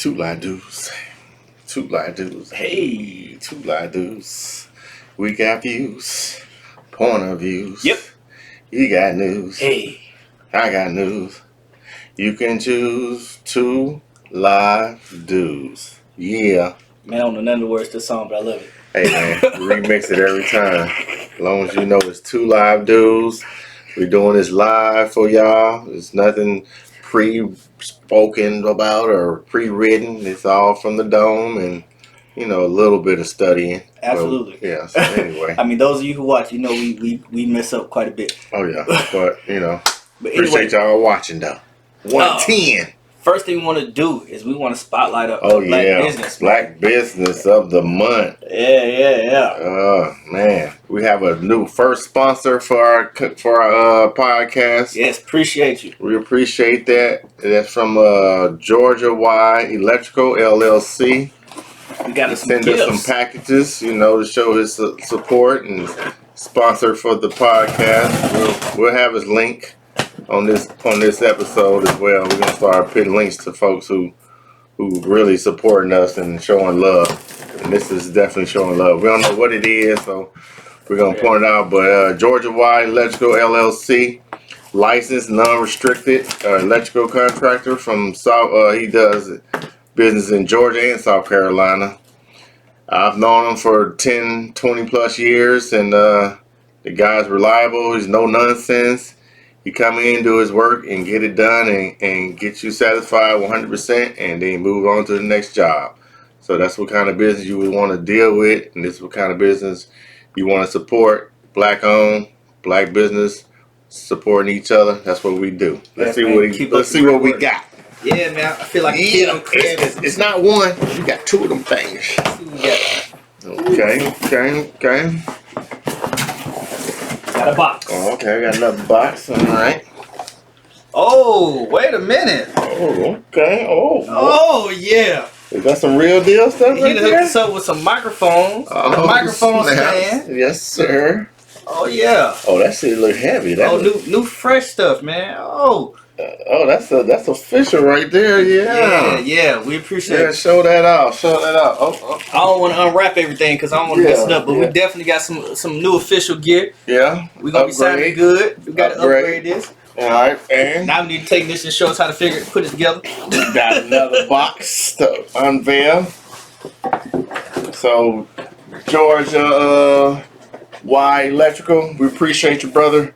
Two lie dudes. Two lie dudes. Hey, two lie dudes. We got views. Point of views. Yep. You got news. Hey. I got news. You can choose two live dudes. Yeah. Man, I don't know none of the words to the song, but I love it. Hey man, remix it every time. As long as you know it's two live dudes. We're doing this live for y'all. It's nothing pre-spoken about or pre-written. It's all from the dome and, a little bit of studying. Absolutely. But, yeah, so anyway. I mean, those of you who watch, we mess up quite a bit. Oh, yeah. But, But appreciate y'all watching, though. 110. First thing we want to do is we want to spotlight up Black business. Black business of the month. Yeah. Oh, man. We have a new first sponsor for our podcast. Yes, appreciate you. We appreciate that. That's from Georgia Y Electrical LLC. We got to send us some packages, to show his support and sponsor for the podcast. We'll have his link on this episode as well. We're gonna start putting links to folks who really supporting us and showing love. And this is definitely showing love. We don't know what it is, so we're gonna point it out. But Georgia Y Electrical LLC, licensed, non-restricted electrical contractor from South. He does business in Georgia and South Carolina. I've known him for 10, 20 plus years, and the guy's reliable. He's no nonsense. He come in, do his work, and get it done, and get you satisfied 100%, and then move on to the next job. So that's what kind of business you would want to deal with, and this is what kind of business you want to support. Black owned, black business, supporting each other. That's what we do. Let's see what we got. Yeah, man. I feel like a kid on Christmas. It's not one. You got two of them things. Okay. Got a box. Oh, okay, I got another box. All right. Oh, wait a minute. Oh, okay. Oh, yeah. Is that some real deal stuff right You there? hooked us up with some microphones. A microphone stand. Yes, sir. Oh, yeah. Oh, that shit look heavy. New fresh stuff, man. That's official right there. Yeah. We appreciate it. Show that out. Oh. I don't want to unwrap everything because I don't want to mess it up, but we definitely got some new official gear. Yeah. We're going to be sounding good. We got to upgrade this. All right, and now we need to take this and show us how to put it together. We got another box to unveil. So, Georgia Y Electrical, we appreciate you, brother.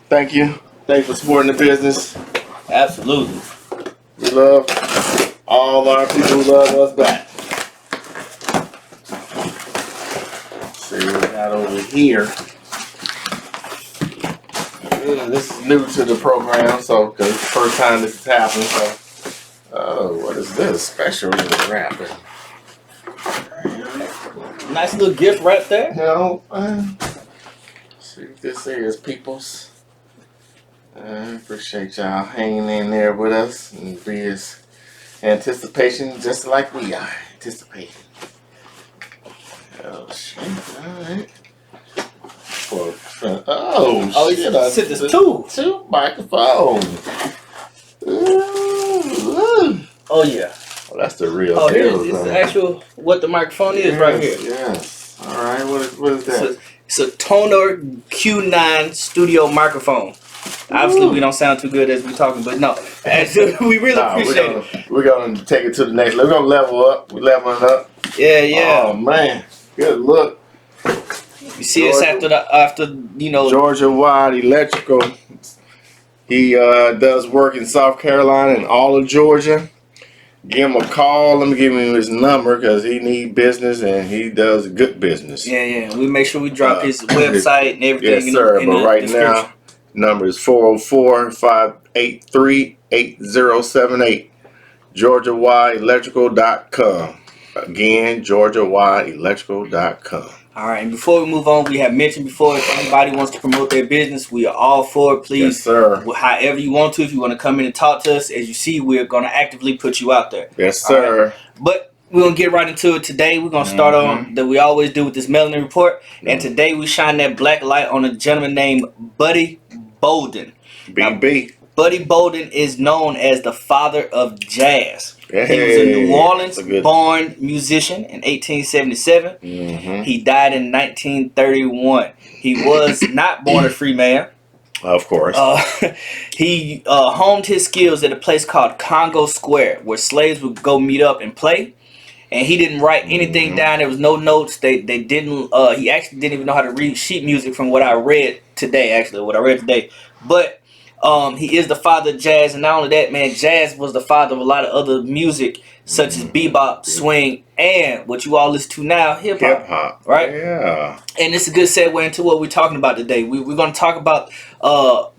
Thank you. Thanks for supporting the business. Absolutely. We love all our people who love us back. Let's see what we got over here. Yeah, this is new to the program, so because it's the first time this is happening. So, what is this? Special wrapping. Nice little gift right there. See what this is, peoples. Appreciate y'all hanging in there with us and be as anticipation just like we are anticipating. Oh shit! All right. Shit! I said there's two microphones. Oh yeah. Oh, that's the real. Oh, here is the actual what the microphone is right here. Yes. All right. What is that? It's a Tonor Q9 studio microphone. Obviously, we don't sound too good as we're talking, but no, we really appreciate it. We're gonna take it to the next level. We're gonna level up. We're leveling up. Yeah. Oh man, good look. You see us after Georgia Y Electrical. He does work in South Carolina and all of Georgia. Give him a call. Let me give him his number because he need business and he does good business. Yeah. We make sure we drop his website and everything. Yes, sir. But right now, number is 404-583-8078. GeorgiaYElectrical.com. Again, GeorgiaYElectrical.com. All right, and before we move on, we have mentioned before, if anybody wants to promote their business, we are all for it. Please, yes, sir. However you want to. If you want to come in and talk to us, as you see, we're going to actively put you out there. Yes, sir. Right? But we're going to get right into it today. We're going to start on that we always do with this Melanin Report. And today we shine that black light on a gentleman named Buddy Bolden. BB. Buddy Bolden is known as the father of jazz. Hey, he was a New that's a good- Orleans-born musician in 1877. Mm-hmm. He died in 1931. He was not born a free man. Of course. He honed his skills at a place called Congo Square, where slaves would go meet up and play. And he didn't write anything Mhm. down. There was no notes. They didn't. He actually didn't even know how to read sheet music, from what I read today. Actually, what I read today. But he is the father of jazz, and not only that, man, jazz was the father of a lot of other music, such as bebop, swing, and what you all listen to now, hip hop. Hip hop. Right? Yeah. And it's a good segue into what we're talking about today. We're going to talk about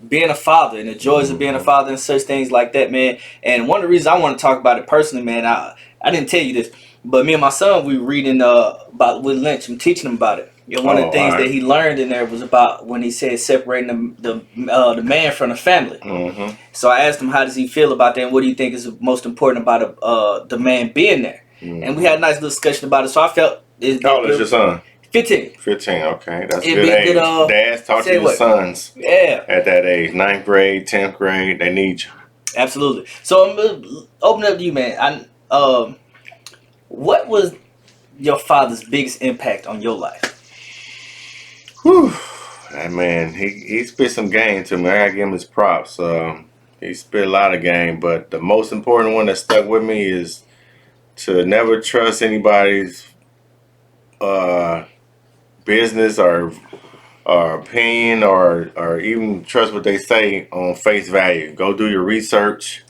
being a father and the joys of being a father and such things like that, man. And one of the reasons I want to talk about it personally, man, I didn't tell you this, but me and my son, we were reading about Will Lynch. I'm teaching him about it. You know, one of the things that he learned in there was about when he said separating the man from the family. Mm-hmm. So I asked him, how does he feel about that, and what do you think is most important about the man being there? Mm-hmm. And we had a nice little discussion about it. So I felt How old is your son? 15. 15, okay. That's It'd good be age. good, Dads, talk to say your what? sons Yeah, at that age. 9th grade, 10th grade, they need you. absolutely. So I'm gonna open up to you, man. What was your father's biggest impact on your life? Whew. That man, he spit some game to me. I gotta give him his props. He spit a lot of game, but the most important one that stuck with me is to never trust anybody's business or opinion or even trust what they say on face value. Go do your research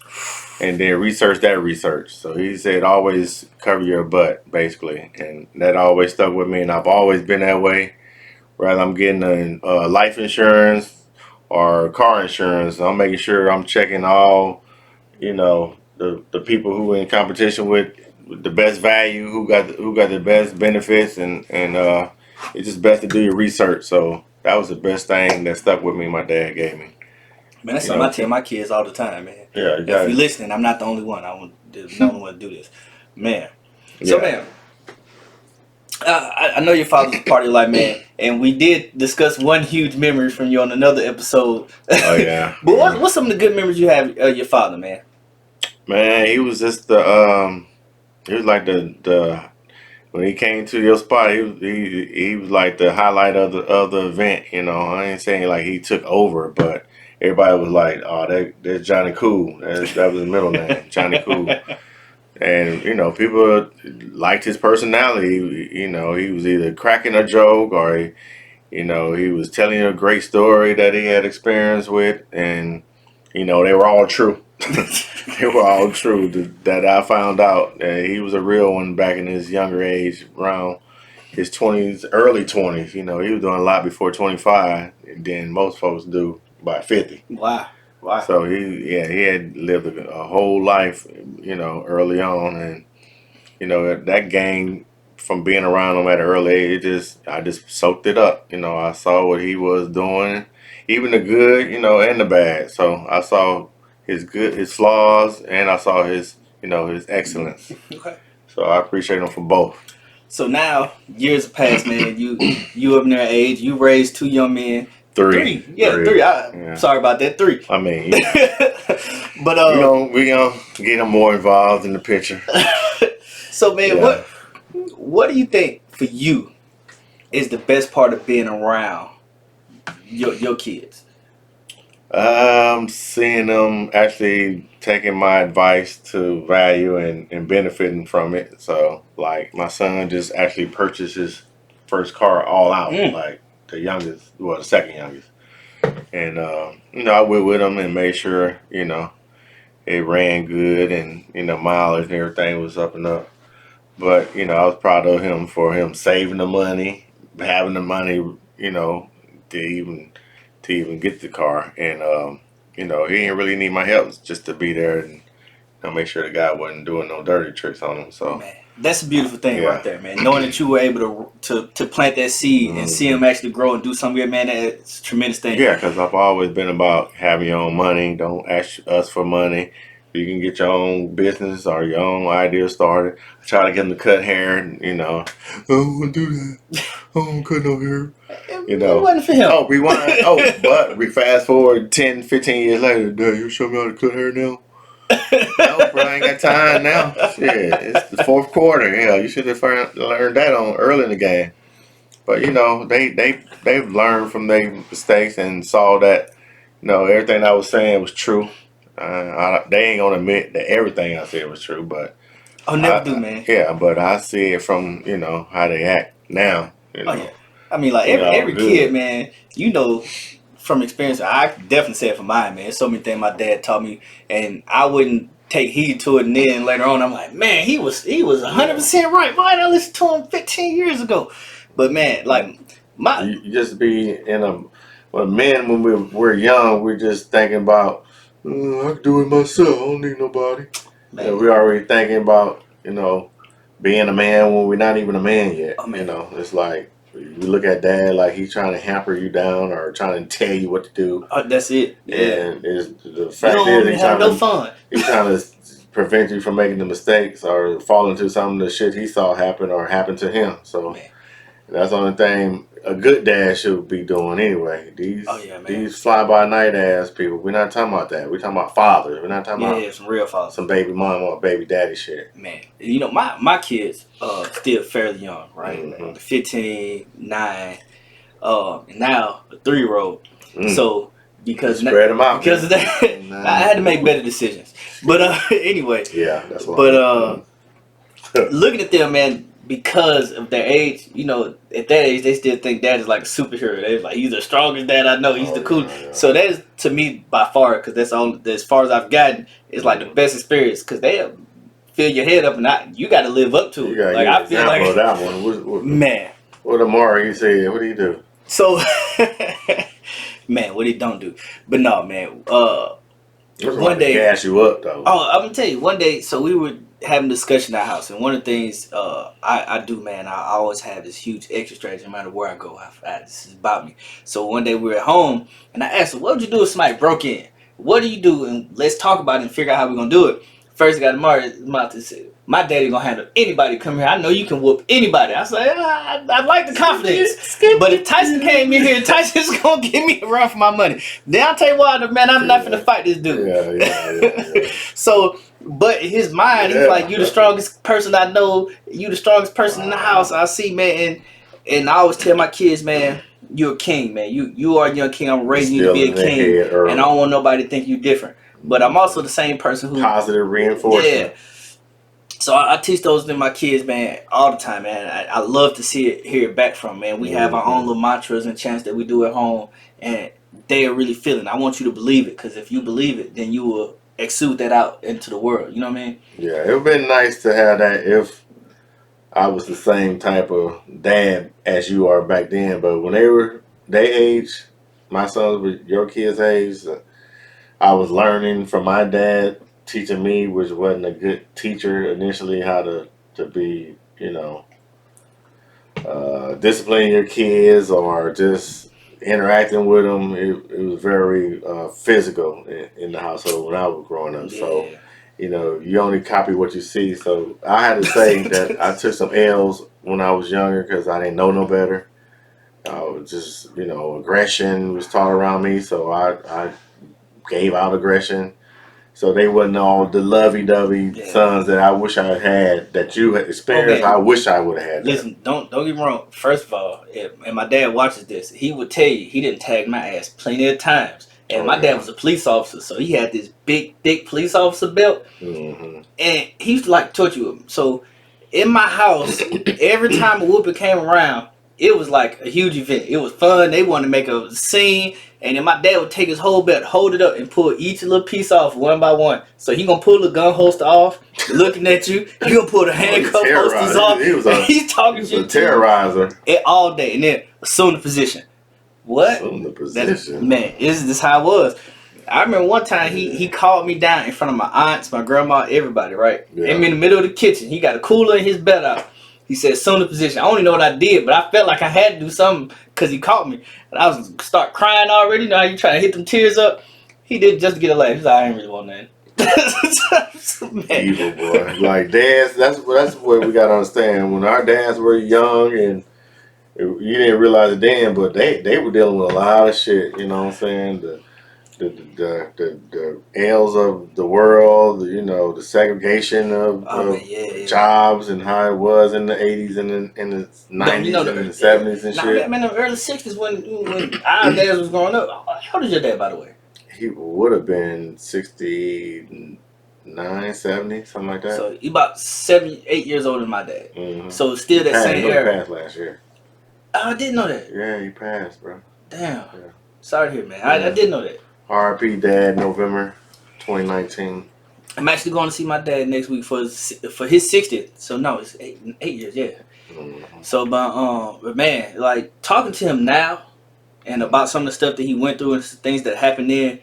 and then research that research. So he said always cover your butt, basically. And that always stuck with me, and I've always been that way. Whether I'm getting life insurance or car insurance, I'm making sure I'm checking all, the people who in competition with the best value, who got the best benefits, and it's just best to do your research. So that was the best thing that stuck with me. My dad gave me. Man, that's something I tell my kids all the time, man. Yeah, If you're listening, I'm not the only one. I'm the only one to do this, man. So, man, I know your father's a part of your life, man, and we did discuss one huge memory from you on another episode. Oh yeah. But what's some of the good memories you have of your father, man? Man, he was just he was like the when he came to your spot, he was like the highlight of the event. I ain't saying like he took over, but everybody was like, "Oh, that's Johnny Cool." That was his middle name, Johnny Cool. And people liked his personality. He was either cracking a joke or he was telling you a great story that he had experience with, and they were all true. They were all true. That I found out that he was a real one back in his younger age, around his 20s, early 20s. He was doing a lot before 25 than most folks do by 50. Wow. So he had lived a whole life, early on, and that game from being around him at an early age, I just soaked it up. I saw what he was doing, even the good, and the bad. So I saw his flaws, and I saw his excellence. Okay. So I appreciate him for both. So now years have passed, man. You up in their age. You raised two young men. Three. Three. Sorry about that. 3. I mean, but we gonna get him more involved in the picture. So, man, what do you think for you is the best part of being around your kids? Seeing them actually taking my advice to value and benefiting from it. So, like, my son just actually purchased his first car all out, like the youngest, the second youngest. And, I went with him and made sure, it ran good and, mileage and everything was up and up. But, I was proud of him for him saving the money, having the money, to even get the car. And, he didn't really need my help just to be there and make sure the guy wasn't doing no dirty tricks on him. So, man, that's a beautiful thing right there, man. Knowing that you were able to plant that seed and see him actually grow and do something good, man, that's a tremendous thing. Yeah, because I've always been about having your own money. Don't ask us for money. You can get your own business or your own idea started. I try to get them to cut hair, and I don't want to do that. I don't cut no hair. It wasn't for him. Oh, rewind. But we fast forward 10, 15 years later. Dad, you show me how to cut hair now? No, bro, I ain't got time now. Shit, it's the fourth quarter. Yeah, you should have learned that on early in the game. But they've learned from their mistakes and saw that everything I was saying was true. They ain't gonna admit that everything I said was true, but never do, man. Yeah, but I see it from how they act now. Oh yeah, I mean, like every kid, man. From experience, I definitely say it for mine, man. So many things my dad taught me, and I wouldn't take heed to it. And then later on, I'm like, man, he was 100% right. Why did I listen to him 15 years ago? But man, like you just be men when we're young, we're just thinking about I can do it myself. I don't need nobody. We're already thinking about being a man when we're not even a man yet. Oh, man. It's like you look at dad like he's trying to hamper you down or trying to tell you what to do. That's it. Yeah. And the fact is he's trying fun. He's trying to prevent you from making the mistakes or falling into some of the shit he saw happen or happened to him. So that's the only thing a good dad should be doing anyway. These fly-by-night ass people, we're not talking about that. We're talking about fathers. We're not talking about some real fathers. Some baby mama or baby daddy shit. Man, my kids still fairly young, right? Mm-hmm. 15, 9, and now a 3-year-old. So because spread them out, because of that, I had to make better decisions. But anyway, yeah, that's what. But looking at them, man. Because of their age, at that age, they still think dad is like a superhero. They're like, he's the strongest dad I know. He's the coolest. Yeah. So that is, to me, by far, because that's all, as far as I've gotten, it's like the best experience. Because they fill your head up, and you got to live up to it. Like I feel like that one. What, man. What Amari said? What do you do? So, man, what he don't do? But no, man. One day, gas you up though. Oh, I'm gonna tell you. One day, so we were having a discussion in our house, and one of the things I do, man, I always have this huge extra strategy no matter where I go. This is about me. So one day we were at home, and I asked her, "What would you do if somebody broke in? What do you do? And let's talk about it and figure out how we're gonna do it." First, I got Amari's mouth and said, "My daddy gonna handle anybody come here. I know you can whoop anybody." I said, I like the confidence. But if Tyson came in here, Tyson's gonna give me a run for my money. Then I'll tell you what, man, I'm not finna fight this dude. Yeah. So, but in his mind, he's like, you the strongest person I know. You the strongest person in the house I see, man. And I always tell my kids, man, you're a king, man. You are a young king. I'm raising you to be a king. And I don't want nobody to think you different. But I'm also the same person who... Positive reinforcement. Yeah. So I teach those to my kids, man, all the time, man. I love to hear it back from, man. We have our own little mantras and chants that we do at home, and they are really feeling. I want you to believe it, because if you believe it, then you will exude that out into the world. You know what I mean? Yeah, it would have been nice to have that if I was the same type of dad as you are back then. But when they were their age, my sons were your kids' age, I was learning from my dad teaching me, which wasn't a good teacher initially, how to be, disciplining your kids or just interacting with them. It was very physical in the household when I was growing up. Yeah. So, you only copy what you see. So I had to say that I took some L's when I was younger because I didn't know no better. I was just, aggression was taught around me. So I gave out aggression. So they wasn't all the lovey-dovey sons that I wish I had, that you had experienced. Okay. I wish I would have had. Listen, don't get me wrong. First of all, and my dad watches this, he would tell you he didn't tag my ass plenty of times. And my dad was a police officer, so he had this big, thick police officer belt. Mm-hmm. And he used to like torture him. So in my house, every time a whooping came around, it was like a huge event. It was fun. They wanted to make a scene. And then my dad would take his whole belt, hold it up, and pull each little piece off one by one. So he gonna pull the gun holster off, looking at you. He gonna pull the handcuff holsters off. He's talking to you. Terrorizer. All day. And then assume the position. What? Assume the position. Man, this is how it was. I remember one time he called me down in front of my aunts, my grandma, everybody, right? Yeah. I'm in the middle of the kitchen. He got a cooler in his belt out. He said, assume the position. I don't even know what I did, but I felt like I had to do something because he caught me. And I was start crying already. You know how you trying to hit them tears up? He did just to get a laugh. He said, I ain't really want nothing. Man. Evil, boy. Like dads, that's what we gotta understand. When our dads were young, and you didn't realize it then, but they were dealing with a lot of shit. You know what I'm saying? The ills of the world. The segregation of, Oh man, yeah. jobs and how it was in the 80s and in the 90s and the 70s and shit. Man, the early 60s when our dads was growing up. How old is your dad, by the way? He would have been 69, 70, something like that. So he about 7, 8 years older than my dad. Mm-hmm. So still that same era. He passed last year. Oh, I didn't know that. Yeah, he passed, bro. Damn. Yeah. Sorry to hear, man. I didn't know that. R.I.P. Dad, November 2019. I'm actually going to see my dad next week for his 60th. So no, it's 8 years, yeah. Mm-hmm. So, but man, like talking to him now and about some of the stuff that he went through and things that happened there,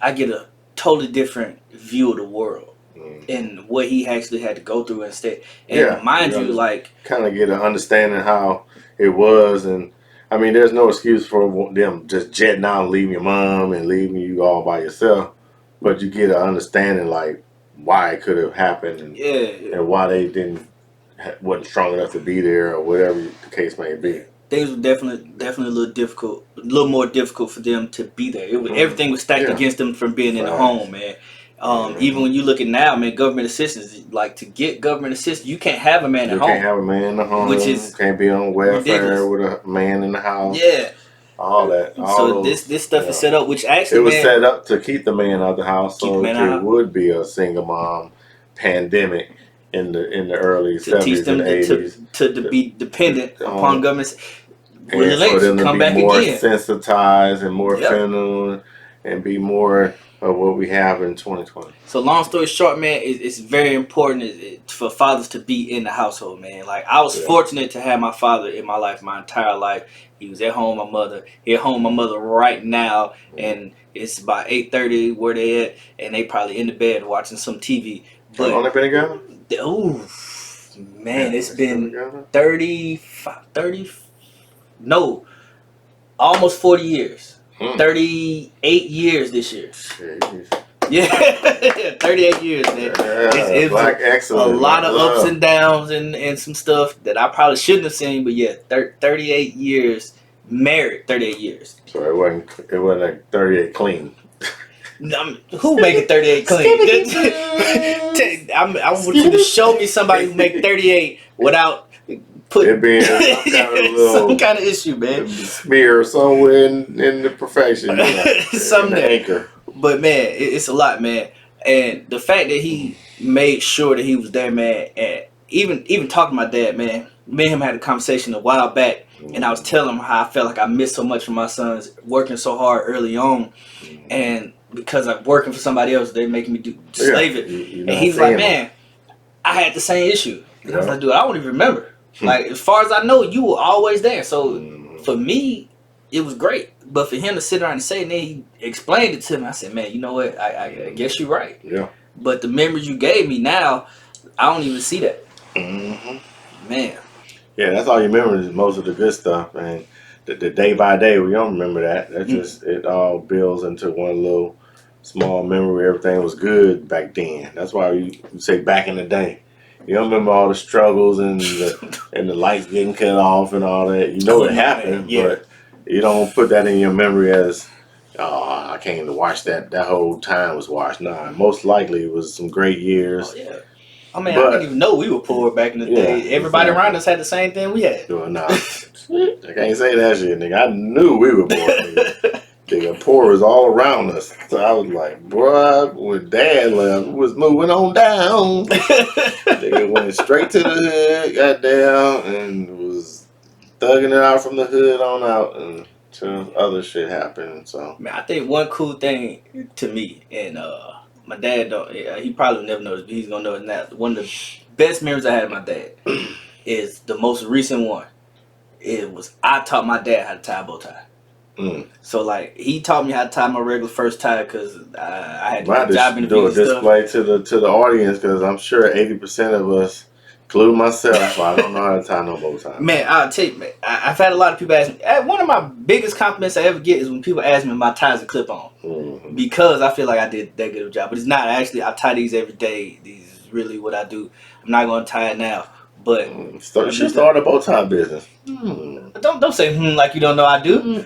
I get a totally different view of the world and what he actually had to go through instead. And mind you, like kind of get an understanding how it was. And I mean, there's no excuse for them just jetting out and leaving your mom and leaving you all by yourself. But you get an understanding like why it could have happened and why they wasn't strong enough to be there or whatever the case may be. Things were definitely a little more difficult for them to be there. Everything was stacked against them from being in the home, man. Even when you look at now, man, government assistance, like to get government assistance, you can't have a man at home. You can't have a man in the home. Which is can't be on welfare ridiculous. with a man in the house. Yeah. All that. So this stuff is set up, which actually it was set up to keep the man out of the house, so it would be a single mom pandemic in the early 70s and 80s to be dependent upon government. And for them to be more sensitized and more feminine and be more of what we have in 2020. So long story short, man, it's very important for fathers to be in the household, man. Like I was fortunate to have my father in my life, my entire life. He was at home, my mother. He at home, my mother right now, and it's about 8:30 where they at, and they probably in the bed watching some TV. But only been together? Oh, man, it's been almost 40 years. 38 years this year. Yeah, 38 years, man. It's Black excellence. A lot of ups and downs and some stuff that I probably shouldn't have seen, but yeah, 38 years married, 38 years. So it wasn't like 38 clean. Who make it 38 clean? I want you to show me somebody who make 38 without putting being some kind of issue, man. Smear somewhere in the perfection. Some anchor. But man, it's a lot, man. And the fact that he made sure that he was there, man, and even talking to my dad, man, me and him had a conversation a while back, and I was telling him how I felt like I missed so much from my sons working so hard early on, and because I'm working for somebody else, they're making me do slave it. And he's like, man, I had the same issue. And I was like, dude, I don't even remember. Like, as far as I know, you were always there. So for me, it was great. But for him to sit around and say, and then he explained it to me, I said, man, you know what? I guess you're right. Yeah. But the memories you gave me now, I don't even see that. Man. Yeah, that's all you remember is most of the good stuff. And the day by day, we don't remember that. That's just, it all builds into one little small memory. Everything was good back then. That's why you say back in the day. You don't remember all the struggles and the lights getting cut off and all that. You know it happened, but you don't put that in your memory as, oh, I came to watch that whole time was watched. Nah, most likely it was some great years. Oh, yeah. I mean, I didn't even know we were poor back in the day. Everybody around us had the same thing we had. Well, nah, I can't say that shit, nigga. I knew we were poor, nigga. Nigga, poor was all around us. So I was like, bruh, when Dad left, we was moving on down. Nigga went straight to the hood, got down, and was thugging it out from the hood on out until other shit happened. So, man, I think one cool thing to me, and my dad he probably never knows, but he's gonna know it now. One of the best memories I had of my dad is the most recent one. It was I taught my dad how to tie a bow tie. So like he taught me how to tie my regular first tie because I had to do a job interview and stuff. Display to the audience because I'm sure 80% of us including myself. I don't know how to tie no bow tie. Man, I'll tell you, man, I've had a lot of people ask me. One of my biggest compliments I ever get is when people ask me if my ties are clip on. Mm-hmm. Because I feel like I did that good of a job. But it's not. Actually, I tie these every day. These is really what I do. I'm not going to tie it now. But You should start a bow tie business. don't say like you don't know I do.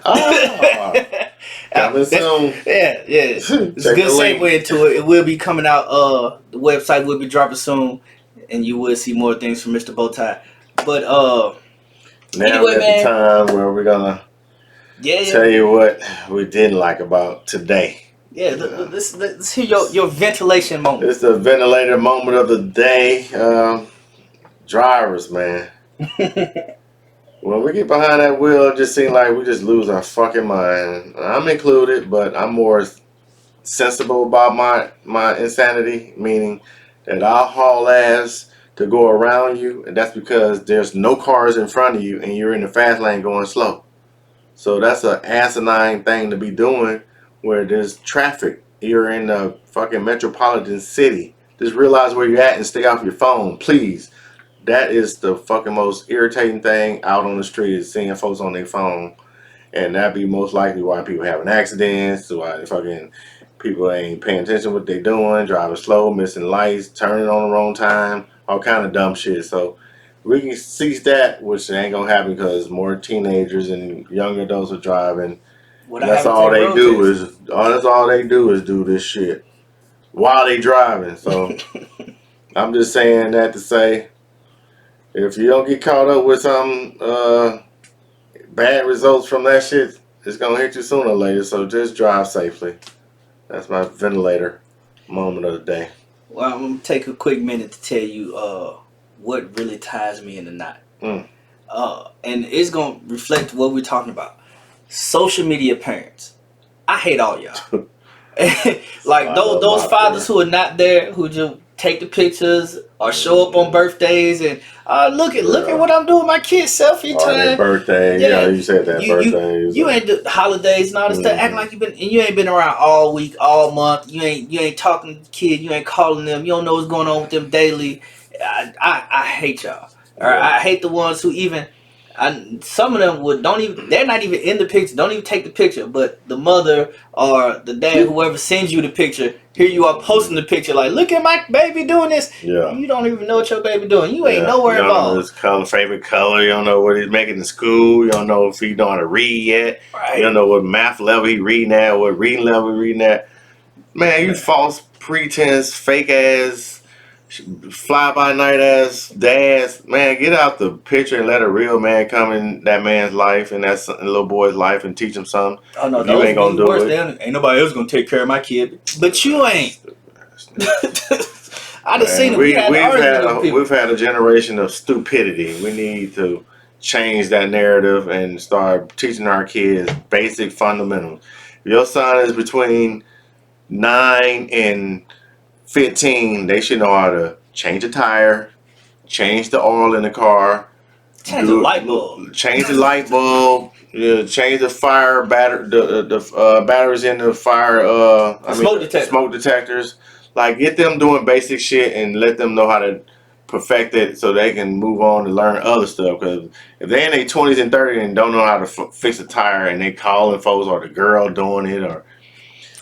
Coming soon. Yeah. It's a Check good the link. segue into it. It will be coming out. The website will be dropping soon, and you will see more things from Mr. Bowtie. But now anyway, we're at man. the time where we're gonna tell you what we didn't like about today. Yeah, let's hear your ventilation moment. It's the ventilator moment of the day. Drivers, man. When we get behind that wheel, it just seems like we just lose our fucking mind. I'm included, but I'm more sensible about my insanity, meaning that I'll haul ass to go around you, and that's because there's no cars in front of you and you're in the fast lane going slow. So that's an asinine thing to be doing where there's traffic. You're in a fucking metropolitan city. Just realize where you're at and stay off your phone, please. That is the fucking most irritating thing out on the street, is seeing folks on their phone. And that'd be most likely why people having accidents, why fucking people ain't paying attention to what they doing, driving slow, missing lights, turning on the wrong time, all kind of dumb shit. So we can cease that, which ain't gonna happen because more teenagers and young adults are driving. That's all they do is do this shit while they driving. So I'm just saying that to say, if you don't get caught up with some bad results from that shit, it's gonna hit you sooner or later. So just drive safely. That's my ventilator moment of the day. Well, I'm gonna take a quick minute to tell you what really ties me in the knot. And it's gonna reflect what we're talking about. Social media parents. I hate all y'all. Like those fathers who are not there, who just take the pictures or show up on birthdays and look at what I'm doing with my kids, selfie time. Their birthday, yeah, you said that birthdays. You ain't the holidays and all this stuff. Acting like you ain't been around all week, all month. You ain't talking to the kid. You ain't calling them. You don't know what's going on with them daily. I hate y'all. Or I hate the ones who even. Some of them they're not even in the picture, don't even take the picture, but the mother or the dad, whoever sends you the picture, here you are posting the picture like, look at my baby doing this. Yeah. You don't even know what your baby doing. You ain't nowhere involved. You don't know his favorite color. You don't know what he's making in school. You don't know if he know how to read yet. Right. You don't know what math level he reading at, what reading level he reading at. Man, you false pretense, fake ass, fly-by-night ass dads, man, get out the picture and let a real man come in that man's life and that little boy's life and teach him something. Oh no, you ain't gonna do it. Ain't nobody else gonna take care of my kid, but you ain't. I just seen it. We've had a generation of stupidity. We need to change that narrative and start teaching our kids basic fundamentals. If your son is between 9 and 15, they should know how to change a tire, change the oil in the car, change the light bulb, change the light bulb, change the fire the batteries in the fire smoke detectors. Like, get them doing basic shit and let them know how to perfect it so they can move on to learn other stuff. Because if they in their 20s and 30s and don't know how to fix a tire and they calling folks or the girl doing it or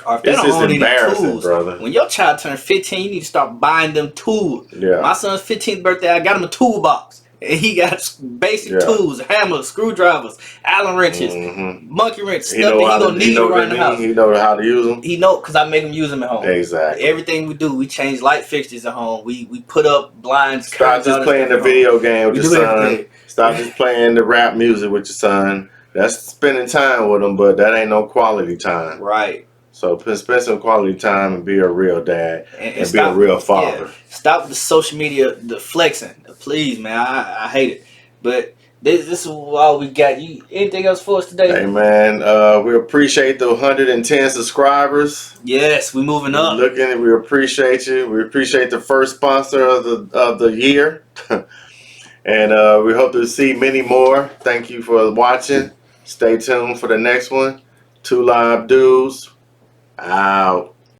if they don't own any tools, brother. When your child turns 15, you need to start buying them tools. Yeah. My son's 15th birthday, I got him a toolbox. And he got basic tools, hammers, screwdrivers, Allen wrenches, monkey wrenches, stuff that he gonna need around the house. He know how to use them? He know, because I make him use them at home. Exactly. Everything we do, we change light fixtures at home. We put up blinds. Stop just playing the video game with your son. Stop just playing the rap music with your son. That's spending time with him, but that ain't no quality time. Right. So spend some quality time and be a real dad and be a real father. Yeah. Stop the social media, the flexing. Please, man, I hate it. But this is all we got. You anything else for us today? Hey, man, we appreciate the 110 subscribers. Yes, we moving up. We appreciate you. We appreciate the first sponsor of the year, and we hope to see many more. Thank you for watching. Stay tuned for the next one. Two Live Dudes. Out.